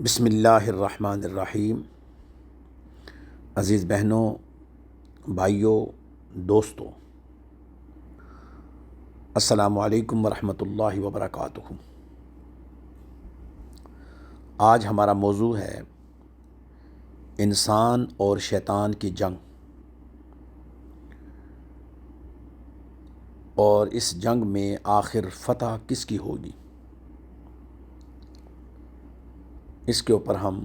بسم اللہ الرحمن الرحیم۔ عزیز بہنوں، بھائیوں، دوستوں، السلام علیکم ورحمۃ اللہ وبرکاتہ۔ آج ہمارا موضوع ہے انسان اور شیطان کی جنگ، اور اس جنگ میں آخر فتح کس کی ہوگی، اس کے اوپر ہم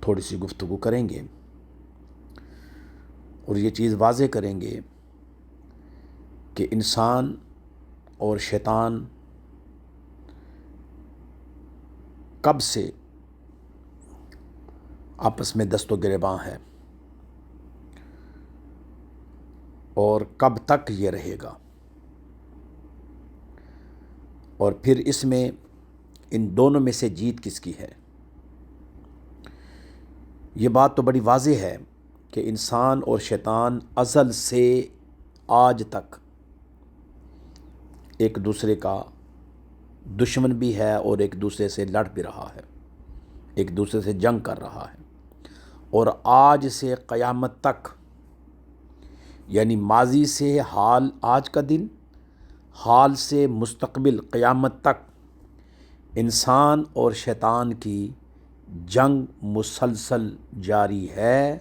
تھوڑی سی گفتگو کریں گے اور یہ چیز واضح کریں گے کہ انسان اور شیطان کب سے آپس میں دست و گریباں ہے اور کب تک یہ رہے گا، اور پھر اس میں ان دونوں میں سے جیت کس کی ہے۔ یہ بات تو بڑی واضح ہے کہ انسان اور شیطان ازل سے آج تک ایک دوسرے کا دشمن بھی ہے اور ایک دوسرے سے لڑ بھی رہا ہے، ایک دوسرے سے جنگ کر رہا ہے، اور آج سے قیامت تک، یعنی ماضی سے حال آج کا دن، حال سے مستقبل قیامت تک انسان اور شیطان کی جنگ مسلسل جاری ہے،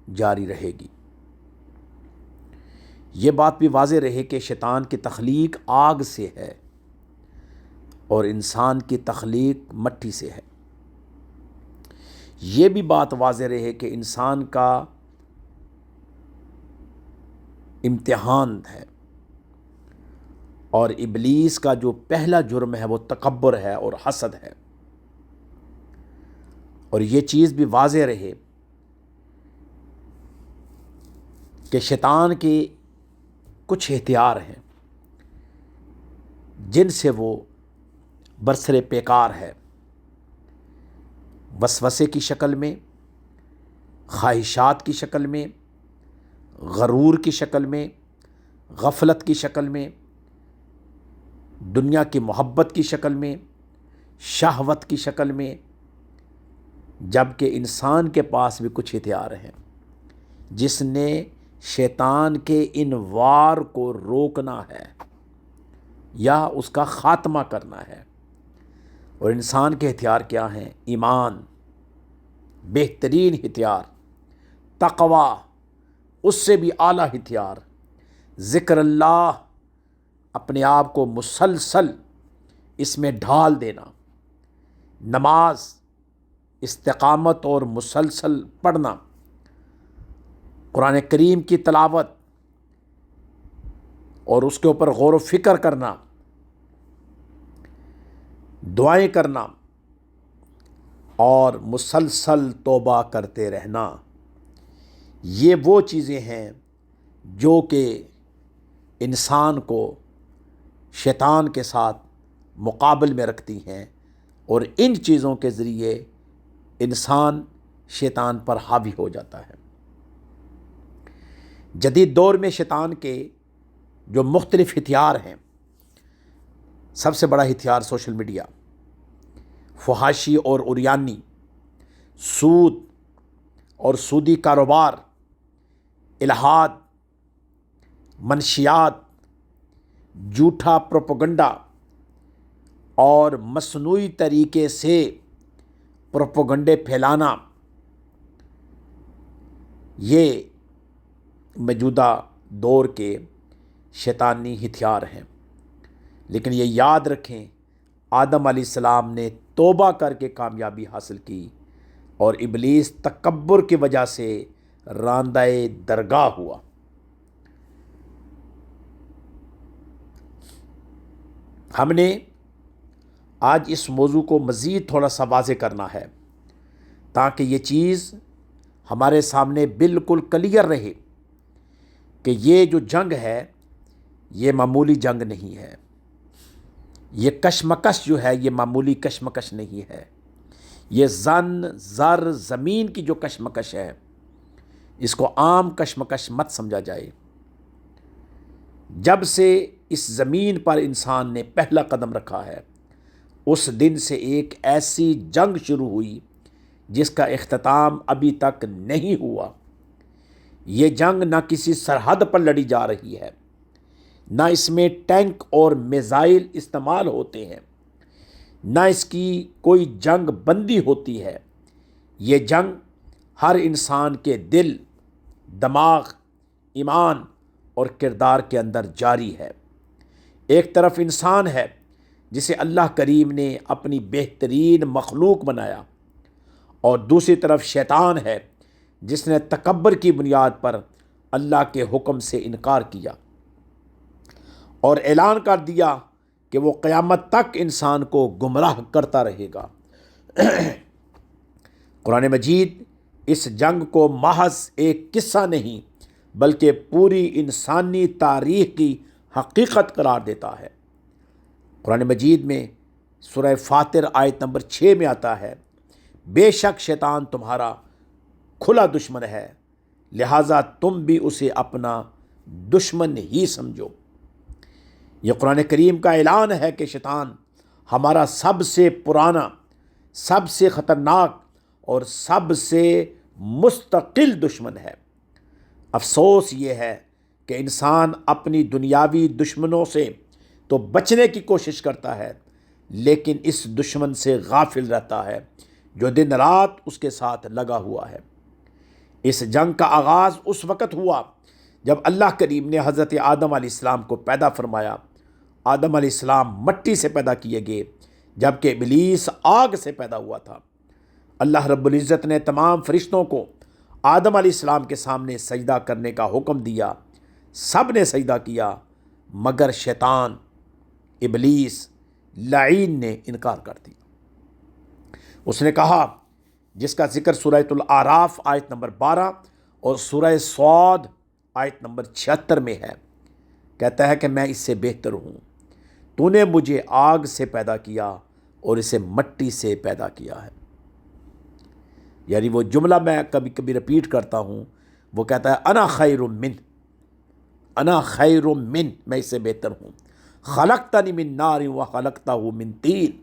جاری رہے گی۔ یہ بات بھی واضح رہے کہ شیطان کی تخلیق آگ سے ہے اور انسان کی تخلیق مٹی سے ہے۔ یہ بھی بات واضح رہے کہ انسان کا امتحان ہے، اور ابلیس کا جو پہلا جرم ہے وہ تکبر ہے اور حسد ہے۔ اور یہ چیز بھی واضح رہے کہ شیطان کے کچھ ہتھیار ہیں جن سے وہ برسر پیکار ہے، وسوسے کی شکل میں، خواہشات کی شکل میں، غرور کی شکل میں، غفلت کی شکل میں، دنیا کی محبت کی شکل میں، شہوت کی شکل میں، جبکہ انسان کے پاس بھی کچھ ہتھیار ہیں جس نے شیطان کے ان وار کو روکنا ہے یا اس کا خاتمہ کرنا ہے۔ اور انسان کے ہتھیار کیا ہیں؟ ایمان، بہترین ہتھیار، تقوی، اس سے بھی اعلیٰ ہتھیار، ذکر اللہ، اپنے آپ کو مسلسل اس میں ڈھال دینا، نماز، استقامت اور مسلسل پڑھنا، قرآن کریم کی تلاوت اور اس کے اوپر غور و فکر کرنا، دعائیں کرنا، اور مسلسل توبہ کرتے رہنا۔ یہ وہ چیزیں ہیں جو کہ انسان کو شیطان کے ساتھ مقابل میں رکھتی ہیں، اور ان چیزوں کے ذریعے انسان شیطان پر حاوی ہو جاتا ہے۔ جدید دور میں شیطان کے جو مختلف ہتھیار ہیں، سب سے بڑا ہتھیار سوشل میڈیا، فحاشی اور عریانی، سود اور سودی کاروبار، الحاد، منشیات، جھوٹا پروپیگنڈا اور مصنوعی طریقے سے پروپیگنڈے پھیلانا، یہ موجودہ دور کے شیطانی ہتھیار ہیں۔ لیکن یہ یاد رکھیں، آدم علیہ السلام نے توبہ کر کے کامیابی حاصل کی، اور ابلیس تکبر کی وجہ سے راندہ درگاہ ہوا۔ ہم نے آج اس موضوع کو مزید تھوڑا سا واضح کرنا ہے تاکہ یہ چیز ہمارے سامنے بالکل کلیئر رہے کہ یہ جو جنگ ہے یہ معمولی جنگ نہیں ہے، یہ کشمکش جو ہے یہ معمولی کشمکش نہیں ہے، یہ زن، زر، زمین کی جو کشمکش ہے اس کو عام کشمکش مت سمجھا جائے۔ جب سے اس زمین پر انسان نے پہلا قدم رکھا ہے، اس دن سے ایک ایسی جنگ شروع ہوئی جس کا اختتام ابھی تک نہیں ہوا۔ یہ جنگ نہ کسی سرحد پر لڑی جا رہی ہے، نہ اس میں ٹینک اور میزائل استعمال ہوتے ہیں، نہ اس کی کوئی جنگ بندی ہوتی ہے۔ یہ جنگ ہر انسان کے دل، دماغ، ایمان اور کردار کے اندر جاری ہے۔ ایک طرف انسان ہے جسے اللہ کریم نے اپنی بہترین مخلوق بنایا، اور دوسری طرف شیطان ہے جس نے تکبر کی بنیاد پر اللہ کے حکم سے انکار کیا اور اعلان کر دیا کہ وہ قیامت تک انسان کو گمراہ کرتا رہے گا۔ قرآن مجید اس جنگ کو محض ایک قصہ نہیں بلکہ پوری انسانی تاریخ کی حقیقت قرار دیتا ہے۔ قرآن مجید میں سورہ فاطر آیت نمبر 6 میں آتا ہے، بے شک شیطان تمہارا کھلا دشمن ہے، لہٰذا تم بھی اسے اپنا دشمن ہی سمجھو۔ یہ قرآن کریم کا اعلان ہے کہ شیطان ہمارا سب سے پرانا، سب سے خطرناک اور سب سے مستقل دشمن ہے۔ افسوس یہ ہے کہ انسان اپنی دنیاوی دشمنوں سے تو بچنے کی کوشش کرتا ہے، لیکن اس دشمن سے غافل رہتا ہے جو دن رات اس کے ساتھ لگا ہوا ہے۔ اس جنگ کا آغاز اس وقت ہوا جب اللہ کریم نے حضرت آدم علیہ السلام کو پیدا فرمایا۔ آدم علیہ السلام مٹی سے پیدا کیے گئے جبکہ ابلیس آگ سے پیدا ہوا تھا۔ اللہ رب العزت نے تمام فرشتوں کو آدم علیہ السلام کے سامنے سجدہ کرنے کا حکم دیا۔ سب نے سجدہ کیا مگر شیطان، ابلیس لعین نے انکار کر دیا۔ اس نے کہا، جس کا ذکر سورہ الاعراف آیت نمبر 12 اور سورہ صاد آیت نمبر 76 میں ہے، کہتا ہے کہ میں اس سے بہتر ہوں، تو نے مجھے آگ سے پیدا کیا اور اسے مٹی سے پیدا کیا ہے۔ یعنی وہ جملہ میں کبھی کبھی رپیٹ کرتا ہوں، وہ کہتا ہے انا خیر من، انا خیر من، میں اس سے بہتر ہوں، خلقتنی من نار و خلقتہ من طین۔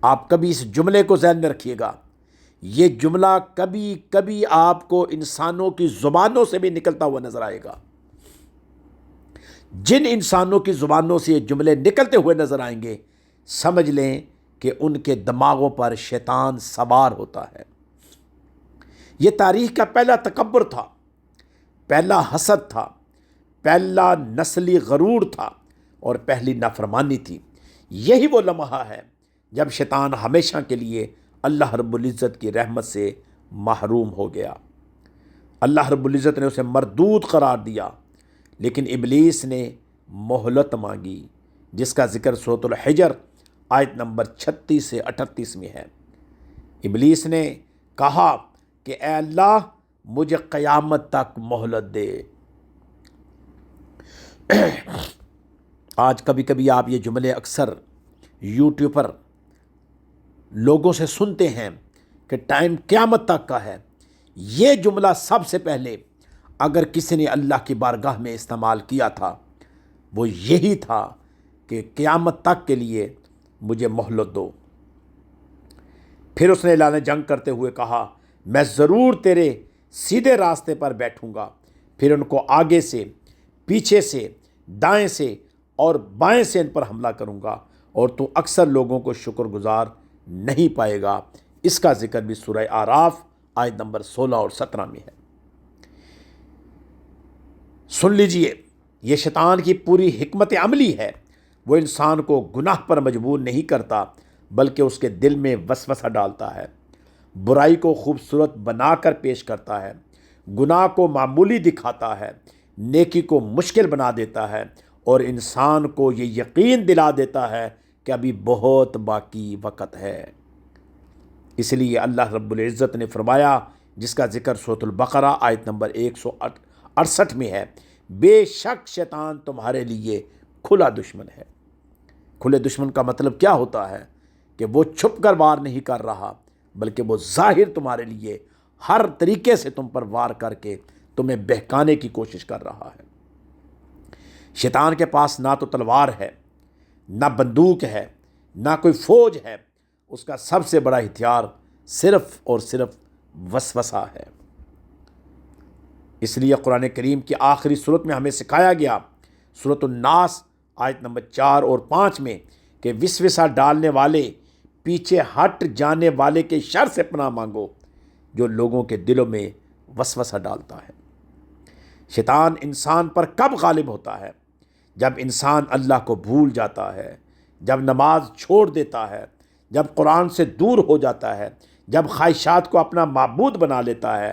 آپ کبھی اس جملے کو ذہن میں رکھیے گا، یہ جملہ کبھی کبھی آپ کو انسانوں کی زبانوں سے بھی نکلتا ہوا نظر آئے گا۔ جن انسانوں کی زبانوں سے یہ جملے نکلتے ہوئے نظر آئیں گے، سمجھ لیں کہ ان کے دماغوں پر شیطان سوار ہوتا ہے۔ یہ تاریخ کا پہلا تکبر تھا، پہلا حسد تھا، پہلا نسلی غرور تھا اور پہلی نافرمانی تھی۔ یہی وہ لمحہ ہے جب شیطان ہمیشہ کے لیے اللہ رب العزت کی رحمت سے محروم ہو گیا۔ اللہ رب العزت نے اسے مردود قرار دیا، لیکن ابلیس نے مہلت مانگی، جس کا ذکر سورۃ الحجر آیت نمبر 36 سے 38 میں ہے۔ ابلیس نے کہا کہ اے اللہ مجھے قیامت تک مہلت دے۔ آج کبھی کبھی آپ یہ جملے اکثر یوٹیوب پر لوگوں سے سنتے ہیں کہ ٹائم قیامت تک کا ہے۔ یہ جملہ سب سے پہلے اگر کسی نے اللہ کی بارگاہ میں استعمال کیا تھا، وہ یہی تھا کہ قیامت تک کے لیے مجھے مہلت دو۔ پھر اس نے اعلان جنگ کرتے ہوئے کہا، میں ضرور تیرے سیدھے راستے پر بیٹھوں گا، پھر ان کو آگے سے، پیچھے سے، دائیں سے اور بائیں سے ان پر حملہ کروں گا، اور تو اکثر لوگوں کو شکر گزار نہیں پائے گا۔ اس کا ذکر بھی سورہ اعراف آیت نمبر 16 اور 17 میں ہے۔ سن لیجئے، یہ شیطان کی پوری حکمت عملی ہے۔ وہ انسان کو گناہ پر مجبور نہیں کرتا بلکہ اس کے دل میں وسوسہ ڈالتا ہے، برائی کو خوبصورت بنا کر پیش کرتا ہے، گناہ کو معمولی دکھاتا ہے، نیکی کو مشکل بنا دیتا ہے، اور انسان کو یہ یقین دلا دیتا ہے کہ ابھی بہت باقی وقت ہے۔ اس لیے اللہ رب العزت نے فرمایا، جس کا ذکر سورۃ البقرہ آیت نمبر 168 میں ہے، بے شک شیطان تمہارے لیے کھلا دشمن ہے۔ کھلے دشمن کا مطلب کیا ہوتا ہے؟ کہ وہ چھپ کر وار نہیں کر رہا بلکہ وہ ظاہر تمہارے لیے ہر طریقے سے تم پر وار کر کے تمہیں بہکانے کی کوشش کر رہا ہے۔ شیطان کے پاس نہ تو تلوار ہے، نہ بندوق ہے، نہ کوئی فوج ہے، اس کا سب سے بڑا ہتھیار صرف اور صرف وسوسہ ہے۔ اس لیے قرآن کریم کی آخری صورت میں ہمیں سکھایا گیا، سورۃ الناس آیت نمبر 4 اور 5 میں، کہ وسوسہ ڈالنے والے، پیچھے ہٹ جانے والے کے شر سے پناہ مانگو جو لوگوں کے دلوں میں وسوسہ ڈالتا ہے۔ شیطان انسان پر کب غالب ہوتا ہے؟ جب انسان اللہ کو بھول جاتا ہے، جب نماز چھوڑ دیتا ہے، جب قرآن سے دور ہو جاتا ہے، جب خواہشات کو اپنا معبود بنا لیتا ہے،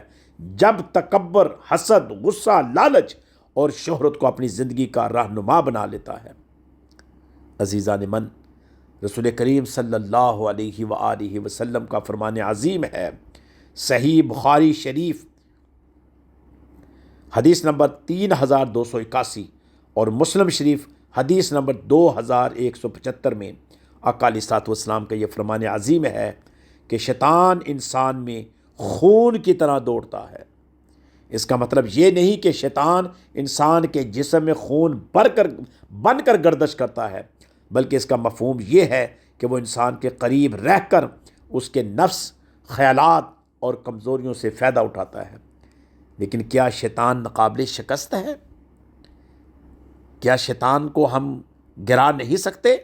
جب تکبر، حسد، غصہ، لالچ اور شہرت کو اپنی زندگی کا رہنما بنا لیتا ہے۔ عزیزان من، رسول کریم صلی اللہ علیہ وآلہ وسلم کا فرمان عظیم ہے، صحیح بخاری شریف حدیث نمبر 3281 اور مسلم شریف حدیث نمبر 2175 میں آقا علیہ الصلوۃ والسلام کا یہ فرمان عظیم ہے کہ شیطان انسان میں خون کی طرح دوڑتا ہے۔ اس کا مطلب یہ نہیں کہ شیطان انسان کے جسم میں خون بن کر گردش کرتا ہے، بلکہ اس کا مفہوم یہ ہے کہ وہ انسان کے قریب رہ کر اس کے نفس، خیالات اور کمزوریوں سے فائدہ اٹھاتا ہے۔ لیکن کیا شیطان ناقابل شکست ہے؟ کیا شیطان کو ہم گرا نہیں سکتے؟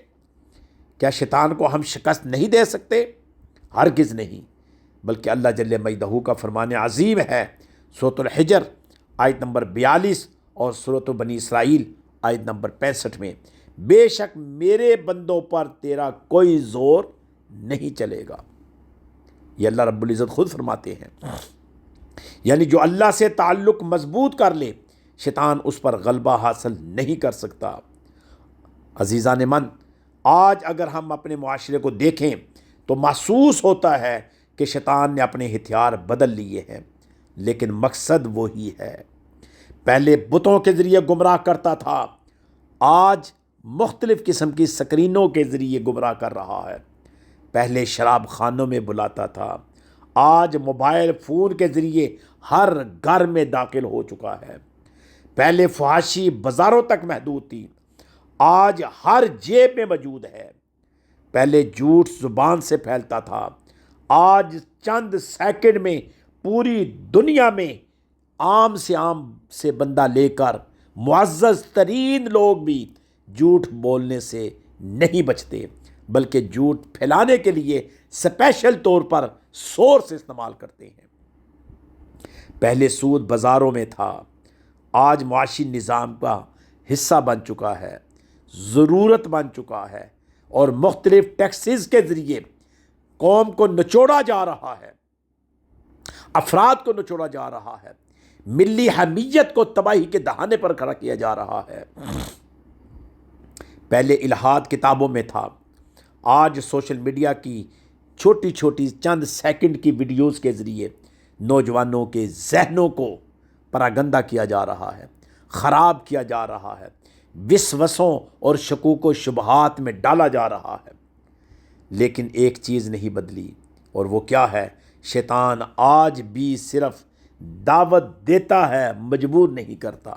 کیا شیطان کو ہم شکست نہیں دے سکتے؟ ہرگز نہیں، بلکہ اللہ جل مجدہ کا فرمان عظیم ہے، سورۃ الحجر آیت نمبر 42 اور سورۃ بنی اسرائیل آیت نمبر 65 میں، بے شک میرے بندوں پر تیرا کوئی زور نہیں چلے گا۔ یہ اللہ رب العزت خود فرماتے ہیں۔ یعنی جو اللہ سے تعلق مضبوط کر لے، شیطان اس پر غلبہ حاصل نہیں کر سکتا۔ عزیزان من، آج اگر ہم اپنے معاشرے کو دیکھیں تو محسوس ہوتا ہے کہ شیطان نے اپنے ہتھیار بدل لیے ہیں، لیکن مقصد وہی ہے۔ پہلے بتوں کے ذریعے گمراہ کرتا تھا، آج مختلف قسم کی سکرینوں کے ذریعے گمراہ کر رہا ہے۔ پہلے شراب خانوں میں بلاتا تھا، آج موبائل فون کے ذریعے ہر گھر میں داخل ہو چکا ہے۔ پہلے فحاشی بازاروں تک محدود تھی، آج ہر جیب میں موجود ہے۔ پہلے جھوٹ زبان سے پھیلتا تھا، آج چند سیکنڈ میں پوری دنیا میں عام سے بندہ لے کر معزز ترین لوگ بھی جھوٹ بولنے سے نہیں بچتے، بلکہ جھوٹ پھیلانے کے لیے اسپیشل طور پر سورس استعمال کرتے ہیں۔ پہلے سود بازاروں میں تھا، آج معاشی نظام کا حصہ بن چکا ہے، ضرورت بن چکا ہے، اور مختلف ٹیکسز کے ذریعے قوم کو نچوڑا جا رہا ہے، افراد کو نچوڑا جا رہا ہے، ملی حمیت کو تباہی کے دہانے پر کھڑا کیا جا رہا ہے۔ پہلے الہاد کتابوں میں تھا، آج سوشل میڈیا کی چھوٹی چھوٹی چند سیکنڈ کی ویڈیوز کے ذریعے نوجوانوں کے ذہنوں کو پراگندہ کیا جا رہا ہے، خراب کیا جا رہا ہے، وسوسوں اور شکوک و شبہات میں ڈالا جا رہا ہے۔ لیکن ایک چیز نہیں بدلی، اور وہ کیا ہے؟ شیطان آج بھی صرف دعوت دیتا ہے، مجبور نہیں کرتا۔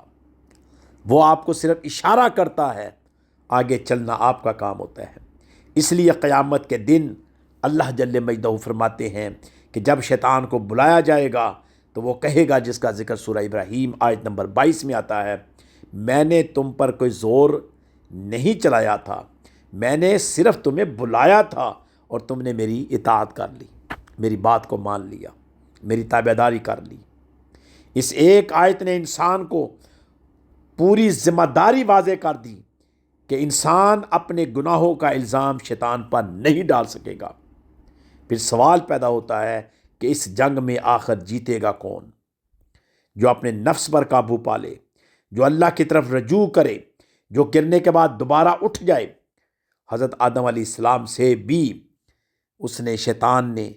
وہ آپ کو صرف اشارہ کرتا ہے، آگے چلنا آپ کا کام ہوتا ہے۔ اس لیے قیامت کے دن اللہ جل مجدہ فرماتے ہیں کہ جب شیطان کو بلایا جائے گا تو وہ کہے گا، جس کا ذکر سورہ ابراہیم آیت نمبر 22 میں آتا ہے، میں نے تم پر کوئی زور نہیں چلایا تھا، میں نے صرف تمہیں بلایا تھا اور تم نے میری اطاعت کر لی، میری بات کو مان لیا، میری تابعداری کر لی۔ اس ایک آیت نے انسان کو پوری ذمہ داری واضح کر دی کہ انسان اپنے گناہوں کا الزام شیطان پر نہیں ڈال سکے گا۔ پھر سوال پیدا ہوتا ہے کہ اس جنگ میں آخر جیتے گا کون؟ جو اپنے نفس پر قابو پالے، جو اللہ کی طرف رجوع کرے، جو گرنے کے بعد دوبارہ اٹھ جائے۔ حضرت آدم علیہ السلام سے بھی شیطان نے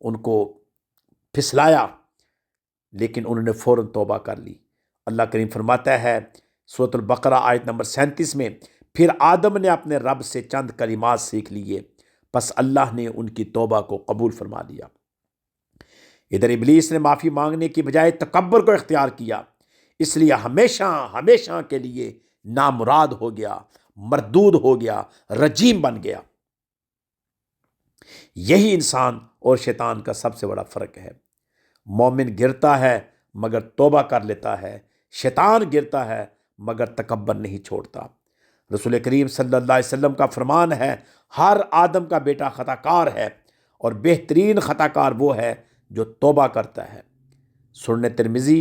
ان کو پھسلایا، لیکن انہوں نے فوراً توبہ کر لی۔ اللہ کریم فرماتا ہے سورۃ البقرہ آیت نمبر 37 میں، پھر آدم نے اپنے رب سے چند کلمات سیکھ لیے، پس اللہ نے ان کی توبہ کو قبول فرما لیا۔ ادھر ابلیس نے معافی مانگنے کی بجائے تکبر کو اختیار کیا، اس لیے ہمیشہ کے لیے نامراد ہو گیا، مردود ہو گیا، رجیم بن گیا۔ یہی انسان اور شیطان کا سب سے بڑا فرق ہے۔ مومن گرتا ہے مگر توبہ کر لیتا ہے، شیطان گرتا ہے مگر تکبر نہیں چھوڑتا۔ رسول کریم صلی اللہ علیہ وسلم کا فرمان ہے، ہر آدم کا بیٹا خطا کار ہے اور بہترین خطا کار وہ ہے جو توبہ کرتا ہے۔ سنن ترمذی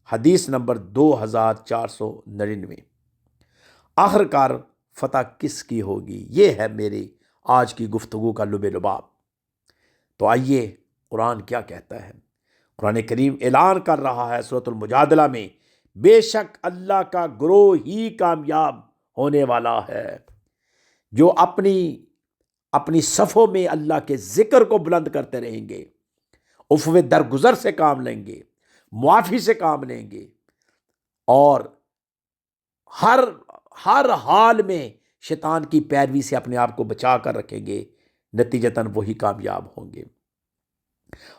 حدیث نمبر 2499۔ آخر کار فتح کس کی ہوگی؟ یہ ہے میری آج کی گفتگو کا لب لباب۔ تو آئیے قرآن کیا کہتا ہے۔ قرآن کریم اعلان کر رہا ہے سورۃ المجادلہ میں، بے شک اللہ کا گروہ ہی کامیاب ہونے والا ہے جو اپنی صفوں میں اللہ کے ذکر کو بلند کرتے رہیں گے، عفو درگزر سے کام لیں گے، معافی سے کام لیں گے، اور ہر حال میں شیطان کی پیروی سے اپنے آپ کو بچا کر رکھیں گے، نتیجتاً وہی کامیاب ہوں گے۔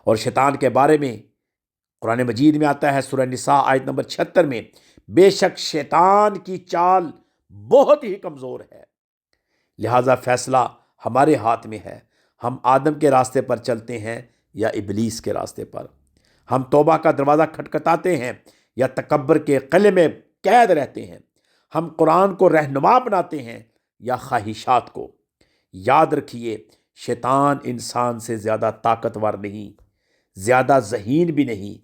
اور شیطان کے بارے میں قرآن مجید میں آتا ہے سورہ نساء آیت نمبر 76 میں، بے شک شیطان کی چال بہت ہی کمزور ہے، لہٰذا فیصلہ ہمارے ہاتھ میں ہے، ہم آدم کے راستے پر چلتے ہیں یا ابلیس کے راستے پر، ہم توبہ کا دروازہ کھٹکھٹاتے ہیں یا تکبر کے قلعے میں قید رہتے ہیں، ہم قرآن کو رہنما بناتے ہیں یا خواہشات کو۔ یاد رکھیے، شیطان انسان سے زیادہ طاقتور نہیں، زیادہ ذہین بھی نہیں،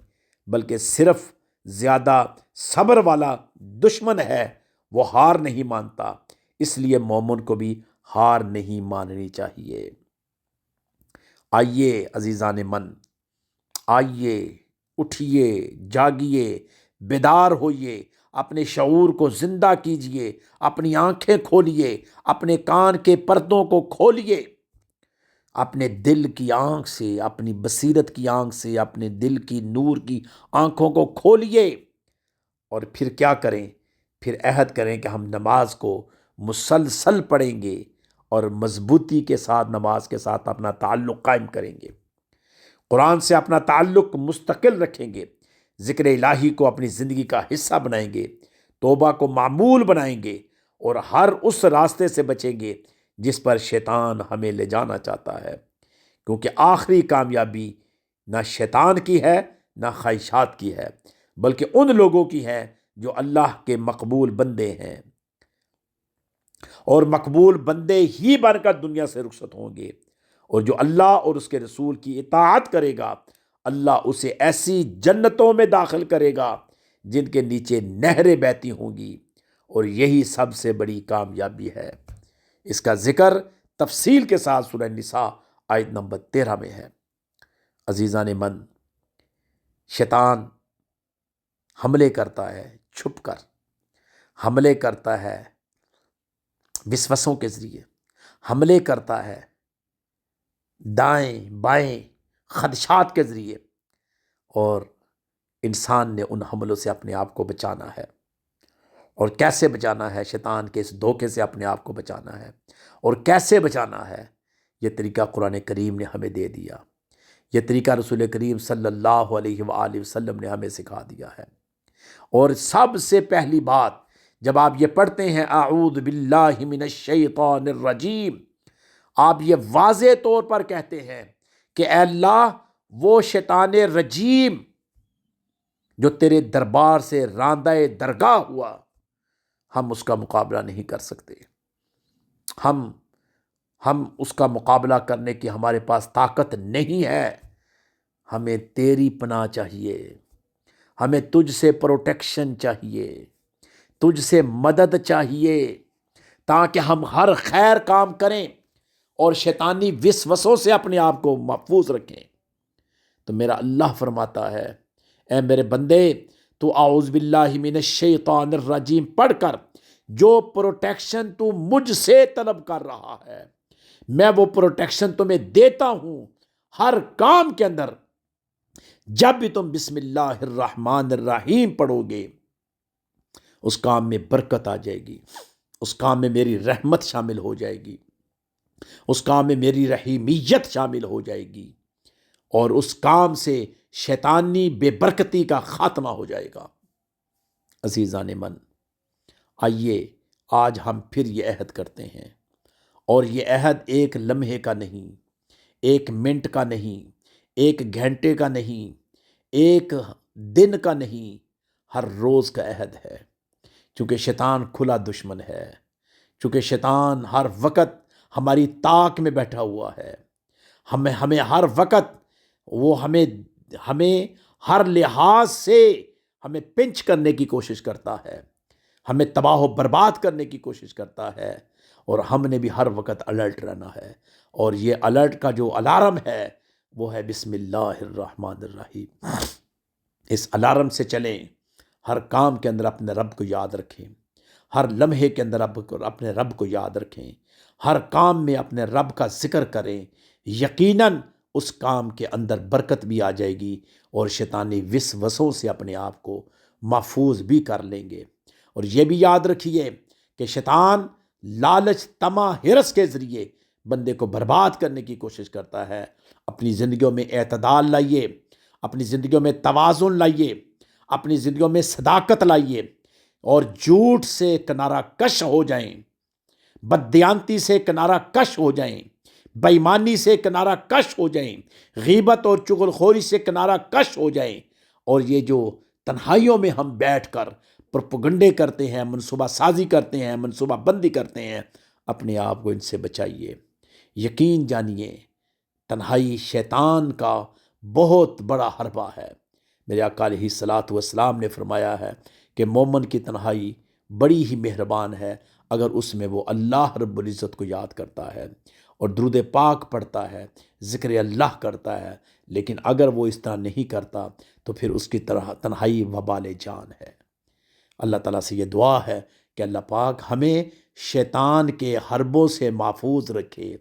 بلکہ صرف زیادہ صبر والا دشمن ہے۔ وہ ہار نہیں مانتا، اس لیے مومن کو بھی ہار نہیں ماننی چاہیے۔ آئیے عزیزان من، آئیے، اٹھیے، جاگیے، بیدار ہوئیے، اپنے شعور کو زندہ کیجئے، اپنی آنکھیں کھولیے، اپنے کان کے پردوں کو کھولیے، اپنے دل کی آنکھ سے، اپنی بصیرت کی آنکھ سے، اپنے دل کی نور کی آنکھوں کو کھولیے، اور پھر کیا کریں؟ پھر عہد کریں کہ ہم نماز کو مسلسل پڑھیں گے اور مضبوطی کے ساتھ نماز کے ساتھ اپنا تعلق قائم کریں گے، قرآن سے اپنا تعلق مستقل رکھیں گے، ذکر الہی کو اپنی زندگی کا حصہ بنائیں گے، توبہ کو معمول بنائیں گے، اور ہر اس راستے سے بچیں گے جس پر شیطان ہمیں لے جانا چاہتا ہے، کیونکہ آخری کامیابی نہ شیطان کی ہے نہ خواہشات کی ہے، بلکہ ان لوگوں کی ہے جو اللہ کے مقبول بندے ہیں، اور مقبول بندے ہی بن کر دنیا سے رخصت ہوں گے۔ اور جو اللہ اور اس کے رسول کی اطاعت کرے گا، اللہ اسے ایسی جنتوں میں داخل کرے گا جن کے نیچے نہریں بہتی ہوں گی، اور یہی سب سے بڑی کامیابی ہے۔ اس کا ذکر تفصیل کے ساتھ سورہ نساء آیت نمبر 13 میں ہے۔ عزیزان من، شیطان حملے کرتا ہے چھپ کر، حملے کرتا ہے وسوسوں کے ذریعے، حملے کرتا ہے دائیں بائیں خدشات کے ذریعے، اور انسان نے ان حملوں سے اپنے آپ کو بچانا ہے۔ اور کیسے بچانا ہے؟ شیطان کے اس دھوکے سے اپنے آپ کو بچانا ہے، اور کیسے بچانا ہے یہ طریقہ قرآن کریم نے ہمیں دے دیا، یہ طریقہ رسول کریم صلی اللہ علیہ وآلہ وسلم نے ہمیں سکھا دیا ہے۔ اور سب سے پہلی بات، جب آپ یہ پڑھتے ہیں اعوذ باللہ من الشیطان الرجیم، آپ یہ واضح طور پر کہتے ہیں کہ اے اللہ، وہ شیطان رجیم جو تیرے دربار سے راندہ درگاہ ہوا، ہم اس کا مقابلہ نہیں کر سکتے، ہم اس کا مقابلہ کرنے کی ہمارے پاس طاقت نہیں ہے، ہمیں تیری پناہ چاہیے، ہمیں تجھ سے پروٹیکشن چاہیے، تجھ سے مدد چاہیے، تاکہ ہم ہر خیر کام کریں اور شیطانی وسوسوں سے اپنے آپ کو محفوظ رکھیں۔ تو میرا اللہ فرماتا ہے، اے میرے بندے، تو اعوذ باللہ من الشیطان الرجیم پڑھ کر جو پروٹیکشن تو مجھ سے طلب کر رہا ہے، میں وہ پروٹیکشن تمہیں دیتا ہوں ہر کام کے اندر۔ جب بھی تم بسم اللہ الرحمن الرحیم پڑھو گے، اس کام میں برکت آ جائے گی، اس کام میں میری رحمت شامل ہو جائے گی، اس کام میں میری رحیمیت شامل ہو جائے گی، اور اس کام سے شیطانی بے برکتی کا خاتمہ ہو جائے گا۔ عزیزان من، آئیے آج ہم پھر یہ عہد کرتے ہیں، اور یہ عہد ایک لمحے کا نہیں، 1 منٹ کا نہیں، 1 گھنٹے کا نہیں، 1 دن کا نہیں، ہر روز کا عہد ہے۔ چونکہ شیطان کھلا دشمن ہے، چونکہ شیطان ہر وقت ہماری طاق میں بیٹھا ہوا ہے، ہمیں ہر وقت وہ ہمیں ہر لحاظ سے ہمیں پنچ کرنے کی کوشش کرتا ہے، ہمیں تباہ و برباد کرنے کی کوشش کرتا ہے، اور ہم نے بھی ہر وقت الرٹ رہنا ہے۔ اور یہ الرٹ کا جو الارم ہے وہ ہے بسم اللہ الرحمن الرحیم۔ اس الارم سے چلیں، ہر کام کے اندر اپنے رب کو یاد رکھیں، ہر لمحے کے اندر اپنے رب کو یاد رکھیں، ہر کام میں اپنے رب کا ذکر کریں، یقیناً اس کام کے اندر برکت بھی آ جائے گی اور شیطانی وسوسوں سے اپنے آپ کو محفوظ بھی کر لیں گے۔ اور یہ بھی یاد رکھیے کہ شیطان لالچ، طمع، ہرس کے ذریعے بندے کو برباد کرنے کی کوشش کرتا ہے۔ اپنی زندگیوں میں اعتدال لائیے، اپنی زندگیوں میں توازن لائیے، اپنی زندگیوں میں صداقت لائیے، اور جھوٹ سے کنارہ کش ہو جائیں، بددیانتی سے کنارہ کش ہو جائیں، بے ایمانی سے کنارہ کش ہو جائیں، غیبت اور چغل خوری سے کنارہ کش ہو جائیں۔ اور یہ جو تنہائیوں میں ہم بیٹھ کر پروپیگنڈے کرتے ہیں، منصوبہ سازی کرتے ہیں، منصوبہ بندی کرتے ہیں، اپنے آپ کو ان سے بچائیے۔ یقین جانیے تنہائی شیطان کا بہت بڑا حربہ ہے۔ میرے آقا علیہ الصلوۃ والسلام نے فرمایا ہے کہ مومن کی تنہائی بڑی ہی مہربان ہے اگر اس میں وہ اللہ رب العزت کو یاد کرتا ہے اور درود پاک پڑھتا ہے، ذکر اللہ کرتا ہے۔ لیکن اگر وہ اس طرح نہیں کرتا تو پھر اس کی تنہائی وبال جان ہے۔ اللہ تعالیٰ سے یہ دعا ہے کہ اللہ پاک ہمیں شیطان کے حربوں سے محفوظ رکھے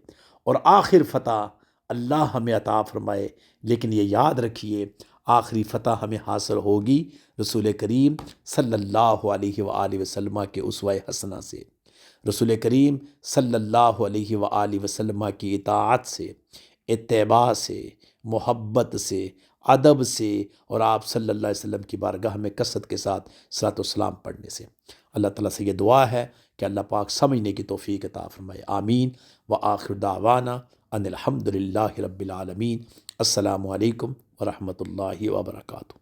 اور آخر فتح اللہ ہمیں عطا فرمائے۔ لیکن یہ یاد رکھیے آخری فتح ہمیں حاصل ہوگی رسول کریم صلی اللہ علیہ وآلہ وسلم کے اسوہ حسنہ سے، رسول کریم صلی اللہ علیہ وآلہ وسلم کی اطاعت سے، اتباع سے، محبت سے، ادب سے، اور آپ صلی اللہ علیہ وسلم کی بارگاہ میں کثرت کے ساتھ صلاۃ والسلام پڑھنے سے۔ اللہ تعالیٰ سے یہ دعا ہے کہ اللہ پاک سمجھنے کی توفیق عطا فرمائے۔ آمین۔ وآخر دعوانا ان الحمد للہ رب العالمین۔ السلام علیکم ورحمۃ اللہ وبرکاتہ۔